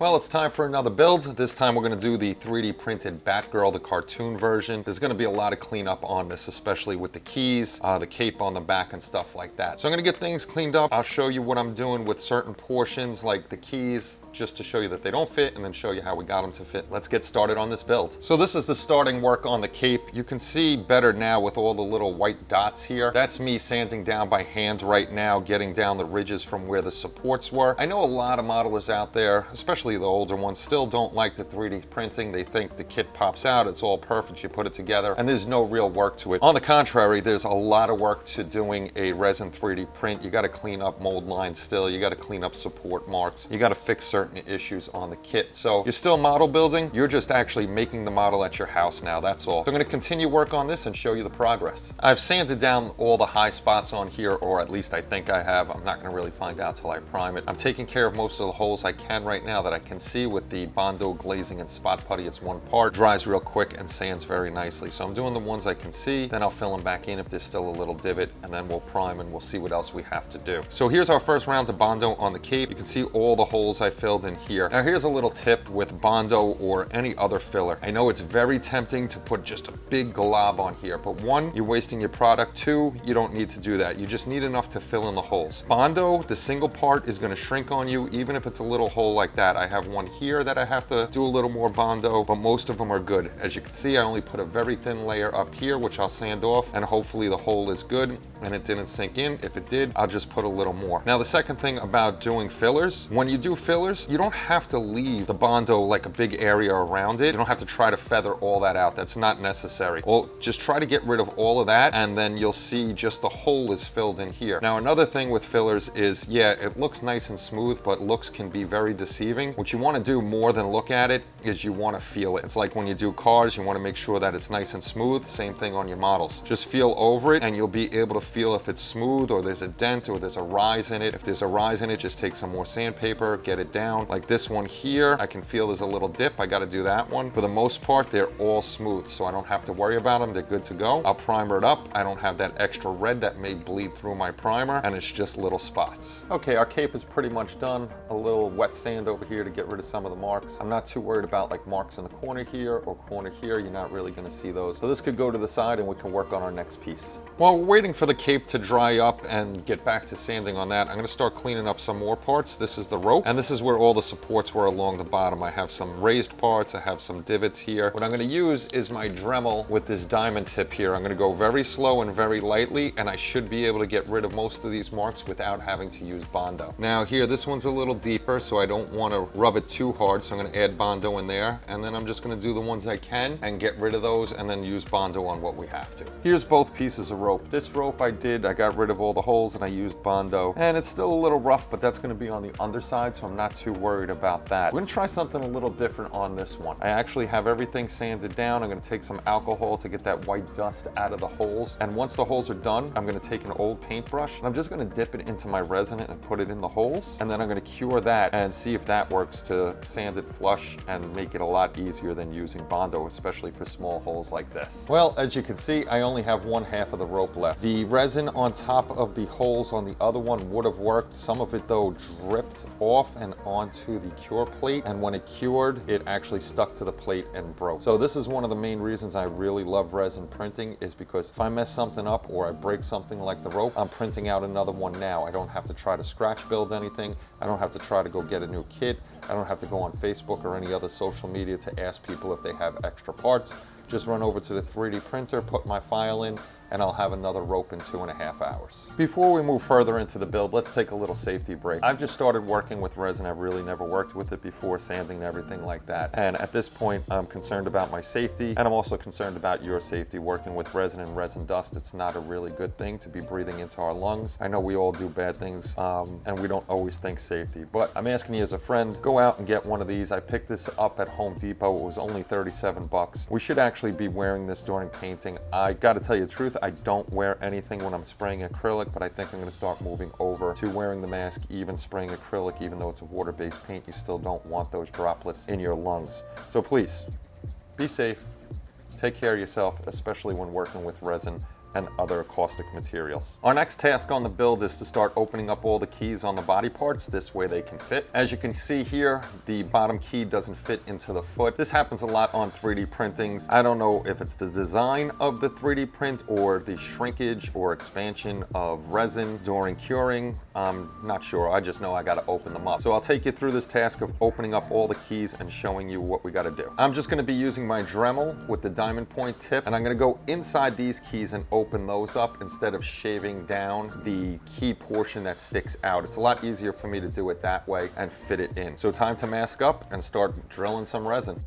Well, it's time for another build. This time we're going to do the 3D printed Batgirl, the cartoon version. There's going to be a lot of cleanup on this, especially with the keys, the cape on the back and stuff like that. So I'm going to get things cleaned up. I'll show you what I'm doing with certain portions like the keys, just to show you that they don't fit, and then show you how we got them to fit. Let's get started on this build. So this is the starting work on the cape. You can see better now with all the little white dots here. That's me sanding down by hand right now, getting down the ridges from where the supports were. I know a lot of modelers out there, especially the older ones, still don't like the 3D printing. They think the kit pops out, it's all perfect, you put it together, and there's no real work to it. On the contrary, there's a lot of work to doing a resin 3D print. You got to clean up mold lines still, you got to clean up support marks, you got to fix certain issues on the kit. So you're still model building, you're just actually making the model at your house now, that's all. So I'm going to continue work on this and show you the progress. I've sanded down all the high spots on here, or at least I think I have. I'm not going to really find out till I prime it. I'm taking care of most of the holes I can right now that I can see with the Bondo glazing and spot putty. It's one part, dries real quick and sands very nicely. So I'm doing the ones I can see, then I'll fill them back in if there's still a little divot, and then we'll prime and we'll see what else we have to do. So here's our first round of Bondo on the cape. You can see all the holes I filled in here. Now here's a little tip with Bondo or any other filler. I know it's very tempting to put just a big glob on here, but one, you're wasting your product. Two, you don't need to do that. You just need enough to fill in the holes. Bondo, the single part, is going to shrink on you even if it's a little hole like that. I have one here that I have to do a little more Bondo, but most of them are good. As you can see, I only put a very thin layer up here, which I'll sand off, and hopefully the hole is good and it didn't sink in. If it did, I'll just put a little more. Now, the second thing about doing fillers, when you do fillers, you don't have to leave the Bondo like a big area around it. You don't have to try to feather all that out. That's not necessary. Well, just try to get rid of all of that, and then you'll see just the hole is filled in here. Now, another thing with fillers is, yeah, it looks nice and smooth, but looks can be very deceiving. What you want to do more than look at it is you want to feel it. It's like when you do cars, you want to make sure that it's nice and smooth. Same thing on your models. Just feel over it and you'll be able to feel if it's smooth or there's a dent or there's a rise in it. If there's a rise in it, just take some more sandpaper, get it down. Like this one here, I can feel there's a little dip. I got to do that one. For the most part, they're all smooth, so I don't have to worry about them. They're good to go. I'll primer it up. I don't have that extra red that may bleed through my primer, and it's just little spots. Okay, our cape is pretty much done. A little wet sand over here to get rid of some of the marks. I'm not too worried about like marks in the corner here or corner here. You're not really going to see those. So this could go to the side and we can work on our next piece. While we're waiting for the cape to dry up and get back to sanding on that, I'm going to start cleaning up some more parts. This is the rope, and this is where all the supports were along the bottom. I have some raised parts. I have some divots here. What I'm going to use is my Dremel with this diamond tip here. I'm going to go very slow and very lightly, and I should be able to get rid of most of these marks without having to use Bondo. Now here, this one's a little deeper, so I don't want to rub it too hard, so I'm going to add Bondo in there, and then I'm just going to do the ones I can and get rid of those and then use Bondo on what we have to. Here's both pieces of rope. This rope I got rid of all the holes and I used Bondo, and it's still a little rough, but that's going to be on the underside, so I'm not too worried about that. We're going to try something a little different on this one. I actually have everything sanded down. I'm going to take some alcohol to get that white dust out of the holes, and once the holes are done, I'm going to take an old paintbrush and I'm just going to dip it into my resin and put it in the holes, and then I'm going to cure that and see if that works to sand it flush and make it a lot easier than using Bondo, especially for small holes like this. Well, as you can see, I only have one half of the rope left. The resin on top of the holes on the other one would have worked. Some of it though dripped off and onto the cure plate, and when it cured, it actually stuck to the plate and broke. So this is one of the main reasons I really love resin printing, is because if I mess something up or I break something like the rope, I'm printing out another one now. I don't have to try to scratch build anything. I don't have to try to go get a new kit. I don't have to go on Facebook or any other social media to ask people if they have extra parts. Just run over to the 3D printer, put my file in, and I'll have another rope in 2.5 hours. Before we move further into the build, let's take a little safety break. I've just started working with resin. I've really never worked with it before, sanding and everything like that. And at this point, I'm concerned about my safety, and I'm also concerned about your safety. Working with resin and resin dust, it's not a really good thing to be breathing into our lungs. I know we all do bad things, and we don't always think safety, but I'm asking you as a friend, go out and get one of these. I picked this up at Home Depot. It was only 37 bucks. We should actually be wearing this during painting. I gotta tell you the truth, I don't wear anything when I'm spraying acrylic, but I think I'm gonna start moving over to wearing the mask, even spraying acrylic. Even though it's a water-based paint, you still don't want those droplets in your lungs. So please, be safe, take care of yourself, especially when working with resin and other caustic materials. Our next task on the build is to start opening up all the keys on the body parts. This way they can fit. As you can see here, the bottom key doesn't fit into the foot. This happens a lot on 3D printings. I don't know if it's the design of the 3D print or the shrinkage or expansion of resin during curing. I'm not sure. I just know I gotta open them up. So I'll take you through this task of opening up all the keys and showing you what we gotta do. I'm just gonna be using my Dremel with the diamond point tip, and I'm gonna go inside these keys and open those up instead of shaving down the key portion that sticks out. It's a lot easier for me to do it that way and fit it in. So time to mask up and start drilling some resin.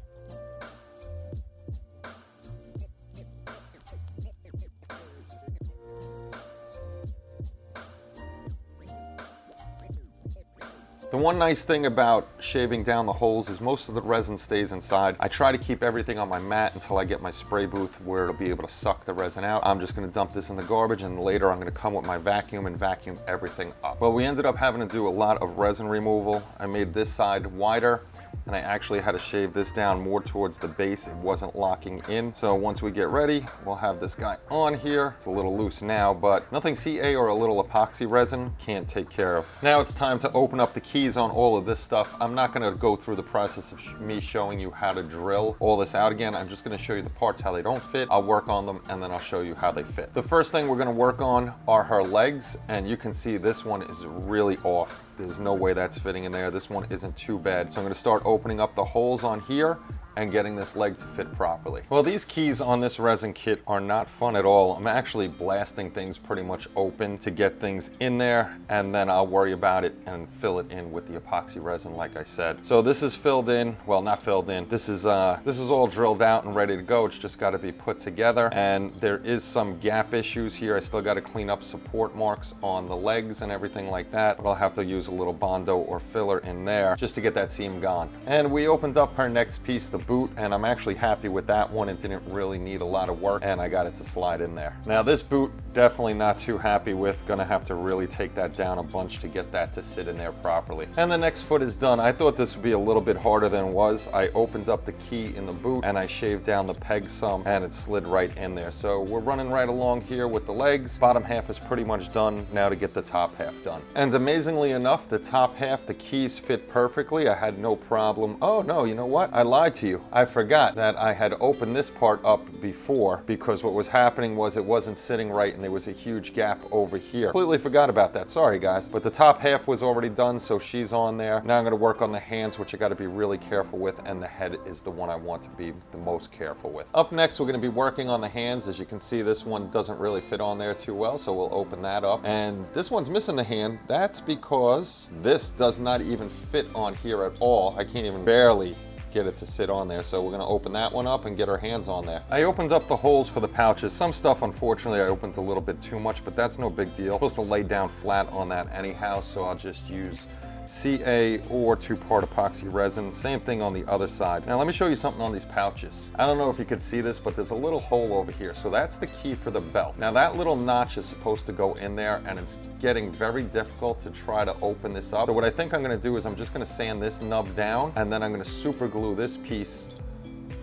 The one nice thing about shaving down the holes is most of the resin stays inside. I try to keep everything on my mat until I get my spray booth where it'll be able to suck the resin out. I'm just gonna dump this in the garbage, and later I'm gonna come with my vacuum and vacuum everything up. Well, we ended up having to do a lot of resin removal. I made this side wider, and I actually had to shave this down more towards the base. It wasn't locking in. So once we get ready, we'll have this guy on here. It's a little loose now, but nothing CA or a little epoxy resin can't take care of. Now it's time to open up the keys on all of this stuff. I'm not going to go through the process of me showing you how to drill all this out again. I'm just going to show you the parts, how they don't fit. I'll work on them, and then I'll show you how they fit. The first thing we're going to work on are her legs, and you can see this one is really off. There's no way that's fitting in there. This one isn't too bad. So I'm going to start opening up the holes on here and getting this leg to fit properly. Well, these keys on this resin kit are not fun at all. I'm actually blasting things pretty much open to get things in there, and then I'll worry about it and fill it in with the epoxy resin like I said. So this is filled in, well, not filled in. This is all drilled out and ready to go. It's just got to be put together, and there is some gap issues here. I still got to clean up support marks on the legs and everything like that, but I'll have to use a little Bondo or filler in there just to get that seam gone. And we opened up her next piece, the boot, and I'm actually happy with that one. It didn't really need a lot of work, and I got it to slide in there. Now this boot, definitely not too happy with. Gonna have to really take that down a bunch to get that to sit in there properly. And the next foot is done. I thought this would be a little bit harder than it was. I opened up the key in the boot and I shaved down the peg some, and it slid right in there. So we're running right along here with the legs. Bottom half is pretty much done. Now to get the top half done. And amazingly enough, the top half, the keys fit perfectly. I had no problem. Oh no, you know what? I lied to you. I forgot that I had opened this part up before, because what was happening was it wasn't sitting right and there was a huge gap over here. Completely forgot about that. Sorry guys. But the top half was already done, so she's on there. Now I'm going to work on the hands, which I got to be really careful with, and the head is the one I want to be the most careful with. Up next, we're going to be working on the hands. As you can see, this one doesn't really fit on there too well, so we'll open that up. And this one's missing the hand. That's because this does not even fit on here at all. I can't even barely get it to sit on there, so we're going to open that one up and get our hands on there. I opened up the holes for the pouches. Some stuff, unfortunately, I opened a little bit too much, but that's no big deal. I'm supposed to lay down flat on that anyhow, so I'll just use CA or 2-part epoxy resin. Same thing on the other side. Now let me show you something on these pouches. I don't know if you could see this, but there's a little hole over here. So that's the key for the belt. Now that little notch is supposed to go in there, and it's getting very difficult to try to open this up. So what I think I'm gonna do is I'm just gonna sand this nub down, and then I'm gonna super glue this piece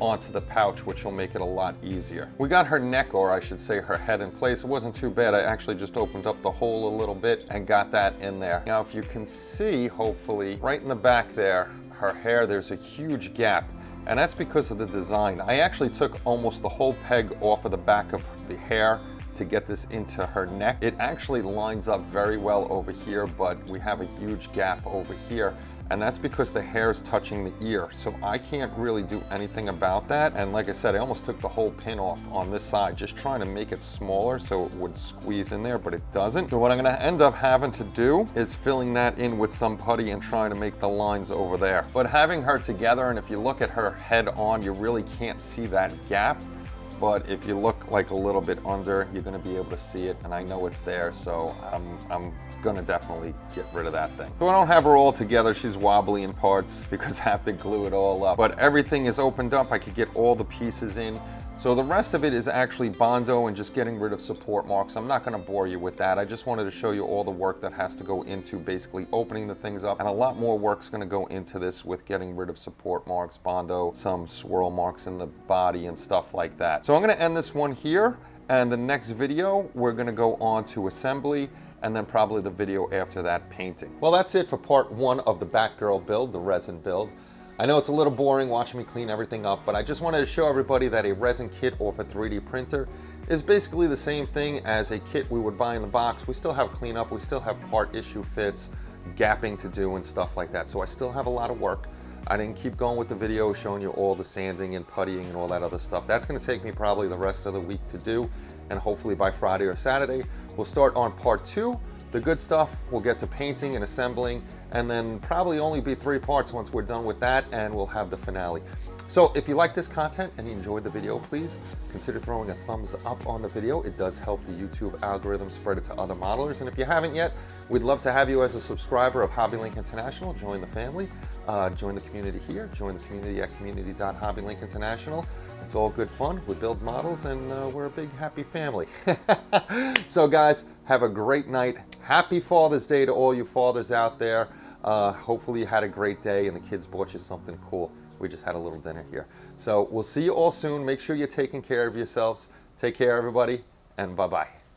onto the pouch, which will make it a lot easier. We got her neck, or I should say her head, in place. It wasn't too bad. I actually just opened up the hole a little bit and got that in there. Now if you can see, hopefully, right in the back there, her hair, there's a huge gap. And that's because of the design. I actually took almost the whole peg off of the back of the hair to get this into her neck. It actually lines up very well over here, but we have a huge gap over here. And that's because the hair is touching the ear. So I can't really do anything about that. And like I said, I almost took the whole pin off on this side, just trying to make it smaller so it would squeeze in there, but it doesn't. So what I'm gonna end up having to do is filling that in with some putty and trying to make the lines over there. But having her together, and if you look at her head on, you really can't see that gap. But if you look like a little bit under, you're gonna be able to see it, and I know it's there, so I'm gonna definitely get rid of that thing. So I don't have her all together. She's wobbly in parts because I have to glue it all up. But everything is opened up. I could get all the pieces in. So the rest of it is actually Bondo and just getting rid of support marks. I'm not gonna bore you with that. I just wanted to show you all the work that has to go into basically opening the things up, and a lot more work's gonna go into this with getting rid of support marks, Bondo, some swirl marks in the body and stuff like that. So I'm gonna end this one here, And the next video, we're gonna go on to assembly, and then probably the video after that, painting. Well, that's it for part 1 of the Batgirl build, the resin build. I know it's a little boring watching me clean everything up, but I just wanted to show everybody that a resin kit off a 3D printer is basically the same thing as a kit we would buy in the box. We still have cleanup, we still have part issue fits, gapping to do and stuff like that. So I still have a lot of work. I didn't keep going with the video showing you all the sanding and puttying and all that other stuff. That's gonna take me probably the rest of the week to do, and hopefully by Friday or Saturday, we'll start on part 2. The good stuff, we'll get to painting and assembling, and then probably only be 3 parts once we're done with that, and we'll have the finale. So if you like this content and you enjoyed the video, please consider throwing a thumbs up on the video. It does help the YouTube algorithm spread it to other modelers. And if you haven't yet, we'd love to have you as a subscriber of HobbyLink International. Join the family, join the community here, join the community at community.hobbylink.international. It's all good fun. We build models, and we're a big, happy family. So guys, have a great night. Happy Father's Day to all you fathers out there. Hopefully you had a great day and the kids bought you something cool. We just had a little dinner here. So we'll see you all soon. Make sure you're taking care of yourselves. Take care, everybody, and bye-bye.